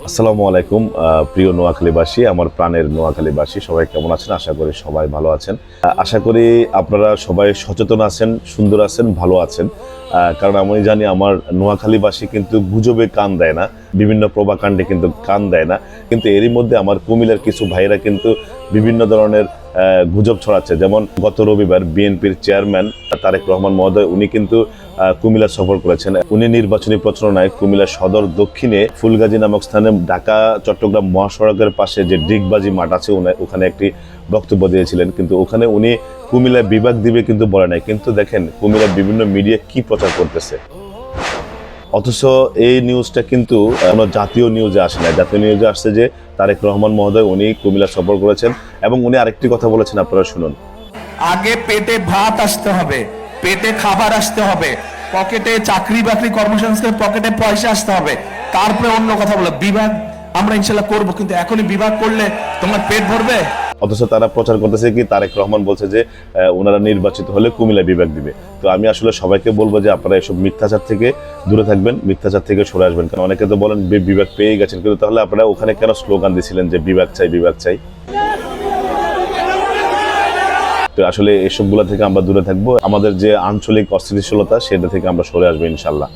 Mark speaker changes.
Speaker 1: আসসালামু আলাইকুম প্রিয় নোয়াখালীবাসী, আমার প্রাণের নোয়াখালীবাসী সবাই কেমন আছেন? আশা করি সবাই ভালো আছেন। আশা করি আপনারা সবাই সচেতন আছেন, সুন্দর আছেন, ভালো আছেন। কারণ আমি জানি আমার নোয়াখালীবাসী কিন্তু গুজবে কান দেয় না, বিভিন্ন প্রভাকাণ্ডে কিন্তু কান দেয় না। কিন্তু এরই মধ্যে আমার কুমিল্লার কিছু ভাইরা কিন্তু বিভিন্ন ধরনের গুজব ছড়াচ্ছে। যেমন গত রবিবার বিএনপির চেয়ারম্যান তারেক রহমান মহোদয় উনি কিন্তু কুমিল্লা সফর করেছেন। উনি নির্বাচনী প্রচারণায় কুমিল্লা সদর দক্ষিণে ফুলগাজী নামক স্থানে ঢাকা চট্টগ্রাম মহাসড়কের পাশে যে ডিগবাজি মাঠ আছে ওখানে একটি বক্তব্য দিয়েছিলেন। কিন্তু ওখানে উনি কুমিল্লা বিভাগ দিবে কিন্তু বলে নাই। কিন্তু দেখেন কুমিল্লার বিভিন্ন মিডিয়া কি প্রচার করতেছে, অথচ এই নিউজটা কিন্তু কোনো জাতীয় নিউজে আসে না। জাতীয় নিউজে আসছে যে তারেক রহমান মহোদয় উনি কুমিল্লা সফর করেছেন এবং উনি আরেকটি কথা বলেছেন, আপনারা শুনুন।
Speaker 2: আগে পেটে ভাত আসতে হবে, পেটে খাবার আসতে হবে, পকেটে চাকরি বাকরি কর্মসংস্থান, পকেটে পয়সা আসতে হবে, তারপরে অন্য কথা বলে বিভাগ আমরা ইনশাল্লাহ করব, কিন্তু এখনই বিভাগ করলে তোমার পেট ভরবে?
Speaker 1: অথচ তারা প্রচার করতেছে কি তারেক রহমান বলছে যে ওনারা নির্বাচিত হলে কুমিল্লা বিভাগ দিবে। তো আমি আসলে সবাইকে বলবো যে আপনারা এসব মিথ্যাচার থেকে দূরে থাকবেন, মিথ্যাচার থেকে সরে আসবেন। কারণ অনেকে তো বলেন বিভাগ পেয়ে গেছেন, কিন্তু তাহলে আপনারা ওখানে কেন স্লোগান দিছিলেন যে বিভাগ চাই, বিভাগ চাই? তো আসলে এসবগুলা থেকে আমরা দূরে থাকবো, আমাদের যে আঞ্চলিক অস্থিতিশীলতা সেটা থেকে আমরা সরে আসবো ইনশাল্লাহ।